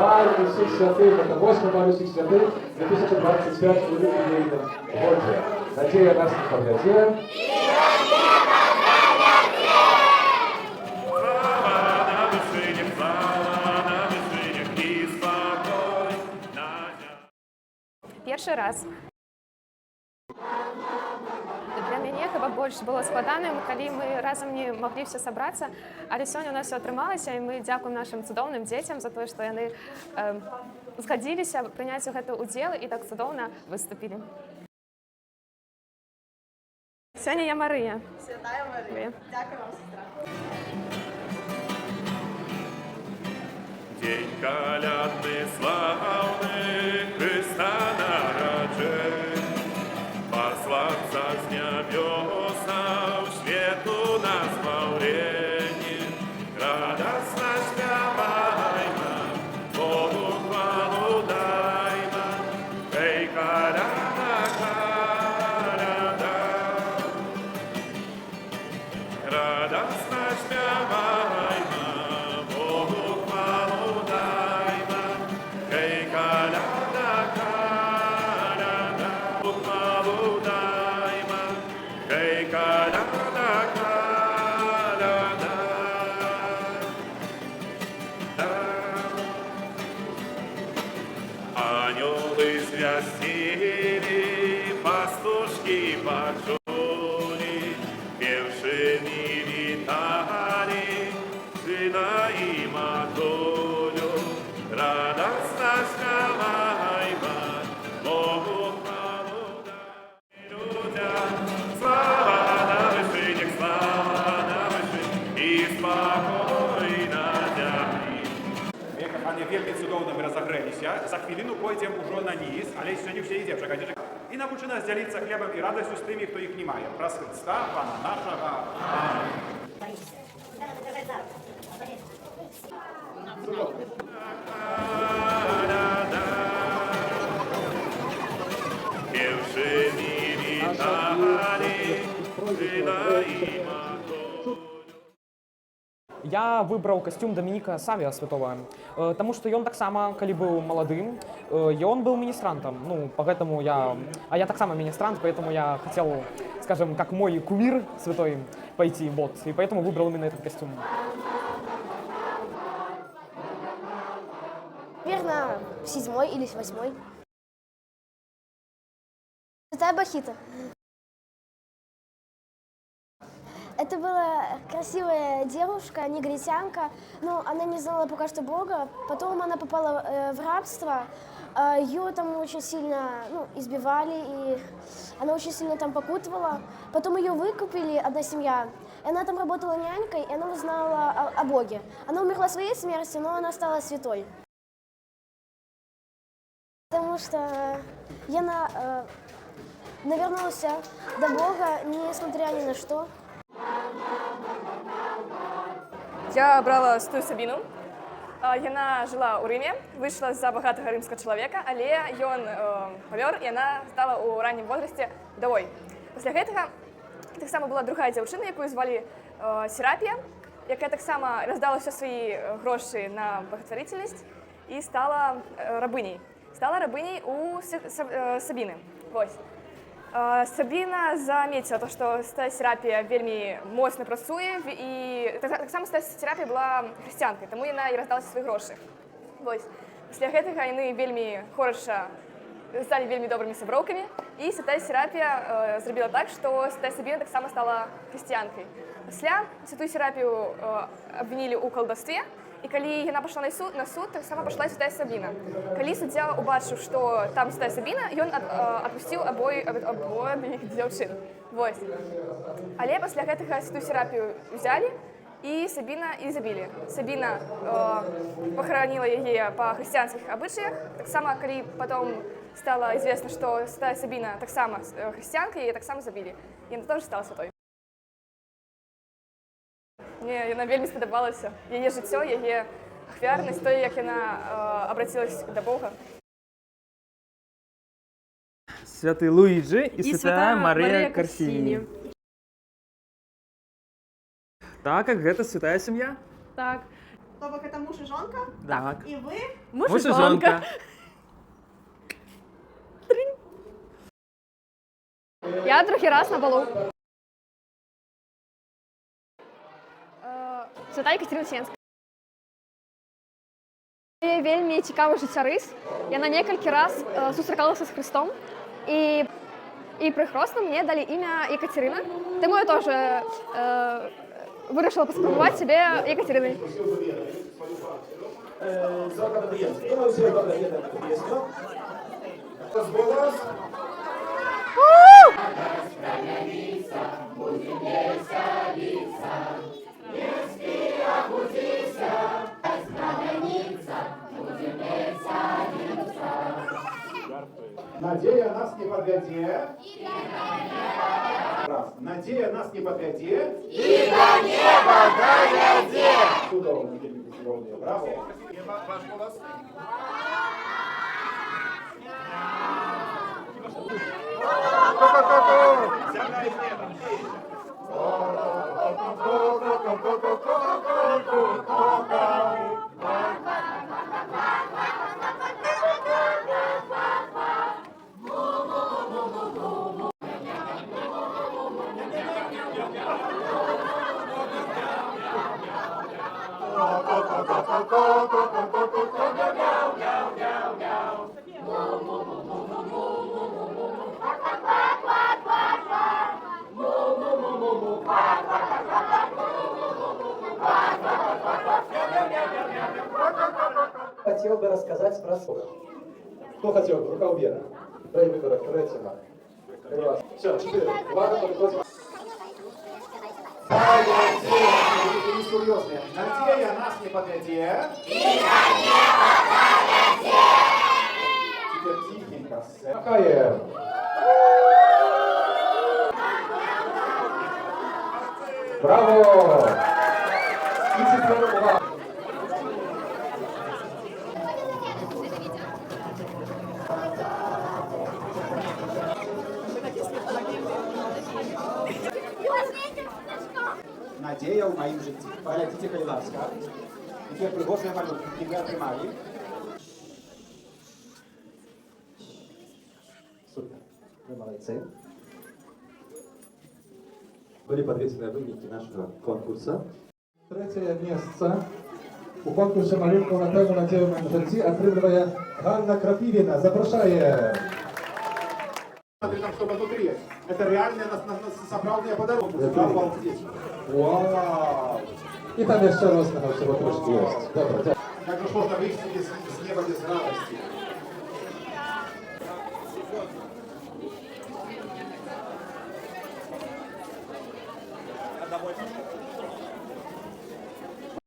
Бар усіх святих, це 8 бар усіх святих, 2025 ювілейна. Отже, надія нас не погляде. Першы раз. Для мяне хіба больш было складаным, калі мы разам не маглі все сабрацца, але сёння у нас все атрымалася, і мы дзякуем нашым цудоўным дзецям за тое, што яны згадзіліся прыняць у гэта ўдзел і так цудоўна выступілі. Сёння я Марыя. Святая Марія. Дякую вам, сестра. День колядный, славный, Христа народжен, посланца с небеса в свету нас избавление. Радостно спеваймо, Богу хвалу даймо, эй, коляда, коляда. Радостно спеваймо, Богу хвалу даймо, эй, коляда, коляда. Хвалу даймо, эй, коляда, коляда. Ангелы звястили, пастушки почули, певшими витали, сына и матулю. Радостно спеваймо, Богу хвалу дай людям. Слава на вышинях, слава на вышинях, и спокойно дяхни. Кохане, вельмі цудоўна мы разагрэліся. За хвіліну пойдзем ужо на низ, але яшчэ не ўсе ідзе, чакайце. І навучы нас дзяліцца хлебам і радасцю з тымі, хто іх не мае. Праз Хрыста, Пана нашага. Амінь. Певшими витали, сына и матулю. Я выбраў касцюм Дамініка Савія святого, таму што ён таксама, калі быў маладым, ён быў міністрантам. Ну, поэтому я таксама міністрант, поэтому я хотел, скажем, как мой кумир святой пойти, вот, и поэтому выбрал именно этот костюм. Наверное, 7-й или 8-й. Святая Бахита. Это была красивая девушка, негритянка, но она не знала пока что Бога. Потом она попала в рабство, ее там очень сильно избивали, и она очень сильно там покутывала. Потом ее выкупили, одна семья, и она там работала нянькой, и она узнала о Боге. Она умерла своей смертью, но она стала святой. Потому что я навернулась до Бога, несмотря ни на что. Я абрала Святую Сабіну. Яна жыла ў Рыме, выйшла за багатага рымскага чалавека, але ён памёр, і яна стала ў раннім возрасце удавой. Пасля гэтага таксама была другая дзяўчына, якую звалі Серапія, якая таксама раздала ўсе свае грошы на благотворительнасць і стала рабыняй. Стала рабыняй у Сабіны. Вось. Сабіна замеціла то, што Святая Серапія вельмі моцна працуе, і таксама Святая Серапія была хрысціянкай, таму яна і раздала свае грошы. Вось. Пасля гэтага яны вельмі хораша сталі вельмі добрымі сяброўкамі, і Святая Серапія зрабіла так, што Святая Сабіна таксама стала хрысціянкай. Пасля Святую Серапію абвінілі ў калдаўстве, і калі яна пайшла на суд, таксама пайшла Святая Сабіна. Калі суддзя убачыў, што там Святая Сабіна, ён адпусціў абоіх дзяўчын. Вось. Але пасля гэтага Святую Серапію ўзялі, і Сабіна і забілі. Сабіна пахараніла яе па хрысціянскіх абычаях. Таксама, калі потом стала известна, што Святая Сабіна таксама хрысціянка, яе таксама забілі. І яна тоже стала святой. Мне яна вельмі спадабалася. Яе жыццё, яе ахвярнасць, тое, як яна абрацілася да Бога. Святый Луиджи и святая Мария Корсини. Так, как это святая семья? Так. Тобто це муж і жонка? Так. І ви? Муж і жонка. Я другий раз на балу. Свята Екатерина Сієнська. Є вельми цікавий життєрис. Яна некілька раз зустрічалася з Христом. І при хресну мені дали ім'я Екатерина. Тому я теж вирішила поспробувати себе Екатериною. Надея нас не подведе. Раз. Надея нас не подведе. И до неба доведе. Чудовно, чудовно. Браво. Ваш голос. Земля из неба. Хотел бы рассказать про сон. Кто хотел бы? Рука вверх. Дай выбор, третьего. Все, 4. Ладно, приходим. Надея нас не подведе. И до неба доведе. Теперь тихенько. Махаем. Браво! И теперь ура! Надея в моїм житті. Поглядіть, будь ласка. Тепер пригожує малюнки, які ви отримали. Супер. Вы молодцы. Были подвесены выники нашего конкурса. Третье место у конкурсе «Малюнку на тему «Надея в моем житті» отримує Ганна Крапивина. Запрошаем. Смотри, там что внутри. Это реальные собралные подарунки. Обалдеть. Вау! И там еще разного всего трошки есть. Добре, Как же можно выйти с неба без радости?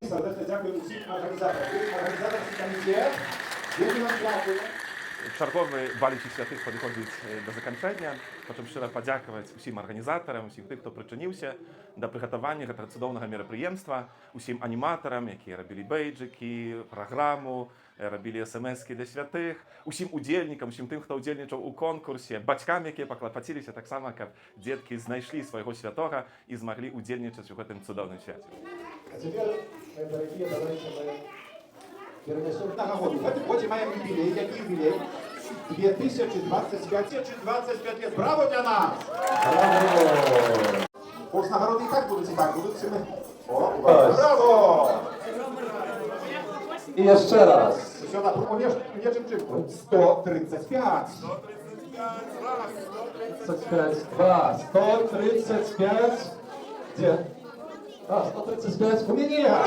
Сердечно дякую всім організаторам. Організаторський комітет. Дуже вам дякую. Чарговы балічі святых падыходзіць да заканчэння. Хочам шчыра падзякаваць усім арганізатарам, усім тых, хто прычыніўся да прыгатавання гэтага цудоўнага мерапрыемства, усім аніматарам, якія рабілі бейджыкі, праграму, рабілі смс-кі для святых, усім удзельнікам, усім тым, хто ўдзельнічаў у конкурсе, бацькам, якія паклапаціліся таксама, каб дзеткі знайшлі свайго святога і змаглі ўдзельнічаць у гэтым цудоўным свяце. А теперь, мои дорогие, давайте мы перенесем На нагоду. В этом году маем юбилей. Який юбилей? 2025. 2025 лет. Браво для нас! Браво! Ось нагороди і так будуть цими. О, браво! И еще раз. Все на умеешь чим-чим. 135. 135, 2, 135. Где? А, 135 у меня!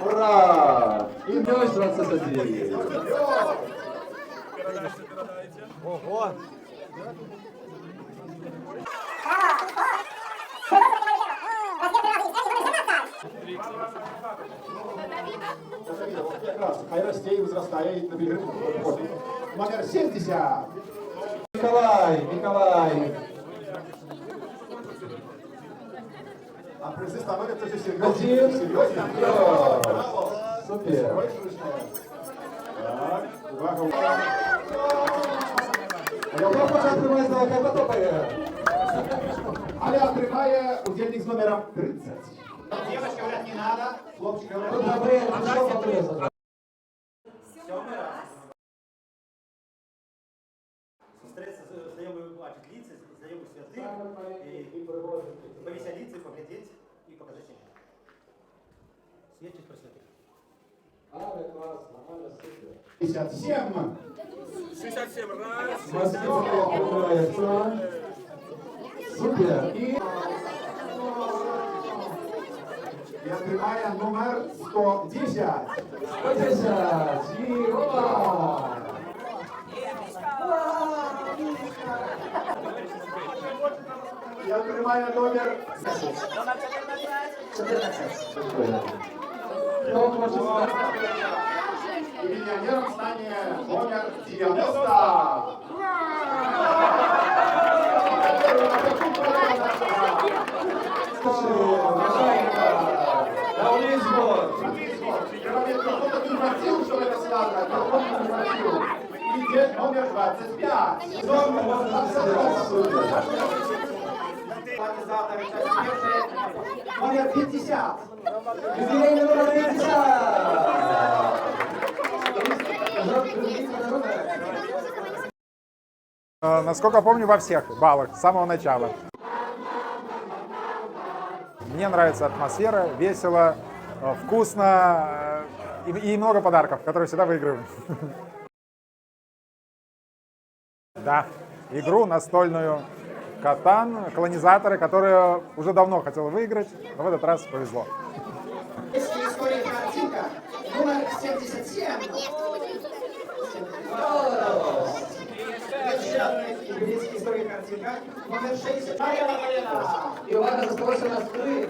Ура! И плюс 21. Ого! Прекрасно. Хай росте и возрастая, и на берегу выходит. Номер 70. Николай! А призы становятся все серьезно. Один. Серьезно. Браво. Супер. Так, увага. Хто хоче отримати золоте потопає? Але отримає удільник з номером 30. Девочки говорят, не надо, хлопчики говорят, Тут Габриель прийшов, Габриель. Встретиться с знакомыми, бачить лица, знакомых святых, и повеселиться, и поглядеть, и показать себя. Свідчить про святих. 57. 67 раз. Мастер открывается. Супер. И открывая номер 110. 110. І опа! И открывая номер 14. Хто хоче стати? и миллионером станет номер 90. На Олізбор. Кто-то не просил, чтобы это сказано, кто-то не просил. И номер 25. Организаторы, номер 50. Юбилейний номер 50. Насколько помню, во всех баллах с самого начала. Мне нравится атмосфера, весело, вкусно и много подарков, которые всегда выигрываем. Да, игру настольную Катан, колонизаторы, которые уже давно хотел выиграть, но в этот раз повезло. История картинка номер 77. Еврейская история картинка номер 60. І увага, залишилося у нас три.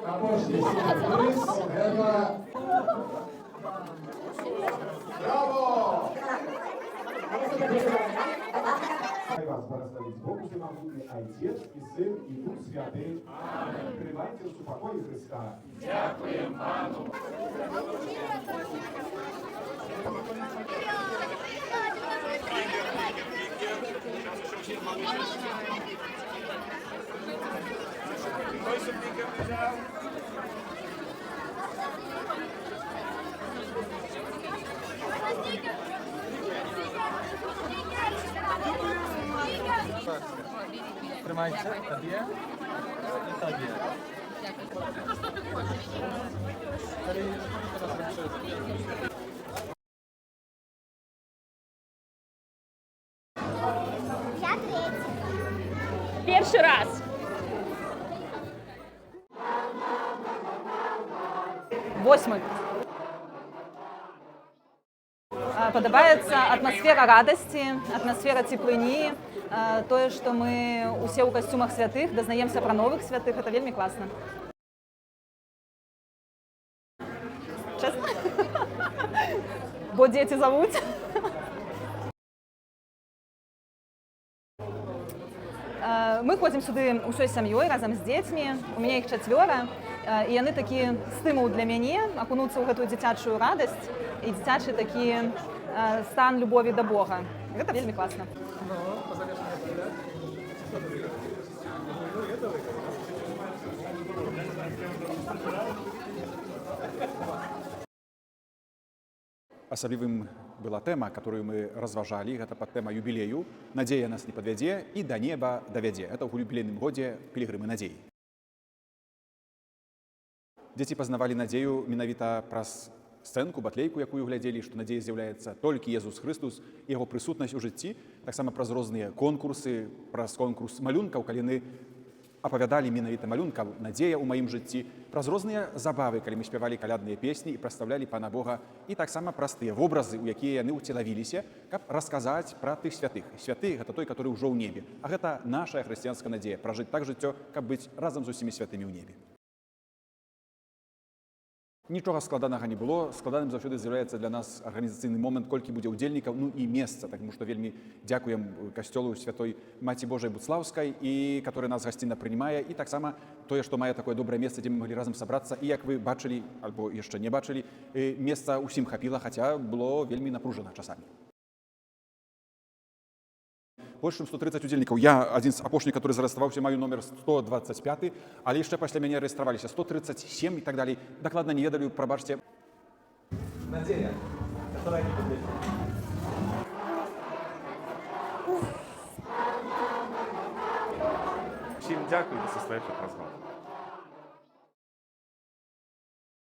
Опошли сюрприз. Это... Браво! Вас благословить Бог Всемогутний, Отец и Сын и Дух Святый. Пребывайте в супокое Христа. Дякуємо Пану. Тримайте, тобі і тобі. Перший раз. Восьмий. Падабаецца атмасфера радасці, атмасфера цеплыні, тое, што мы усе ў касцюмах святых, дазнаемся пра новых святых, это вельмі класна. Честно? Бо дзеці завуць. Мы ходзім сюды ўсёй сям'ёй разам з дзецьмі, у мяне іх 4, і яны такі стымул для мяне акунуцца ў гэтую дзіцячую радасць і дзіцячы такі стан любові да Бога. Гэта вельмі класна. Асаблівым была тэма, которую мы разважалі, гэта пад тэма юбілею «Надзея нас не падвядзе і да неба давядзе». Это ў юбілейным годзе пілігрымы надзеі. Дзеці пазнавалі надзею менавіта праз сцэнку, батлейку, якую глядзелі, што надзея з'яўляецца толькі Езус Хрыстус і яго прысутнасць у жыцці, таксама праз розныя конкурсы, праз конкурс малюнкаў, калі яны апавядалі менавіта малюнкам «Надзея ў маім жыцці», праз розныя забавы, калі мы спявалі калядныя песні і прадстаўлялі Пана Бога, і таксама праз тыя вобразы, у якія яны ўцелавіліся, каб расказаць пра тых святых. Святы – гэта той, который ўжо ў небе. А гэта наша хрысціянская надзея – пражыць так жыццё, каб быць разам з усімі святымі ў небе. Нічога складанага не было. Складаным заўсёды з'яўляецца для нас арганізацыйны момант, колькі будзе ўдзельнікаў, ну і месца. Таму што вельмі дзякуем касцёлу Святой Маці Божай Буцлаўскай, і которая нас гасцінна прынимае, і таксама тое, што мае такое добрае месца, дзе мы маглі разам сабрацца. І як вы бачылі, альбо яшчэ не бачылі, месца ўсім хапіла, хаця было вельмі напружана часамі. Больш чым 130 удзельнікаў. Я адзін з апошніх, который зарэгістраваўся, маю номер 125, але яшчэ пасля мяне рэгістраваліся 137 і так далей. Дакладна не ведаю, прабачце. Nadzieja, która nie podniesie. Всім дякую за состоявший розмову.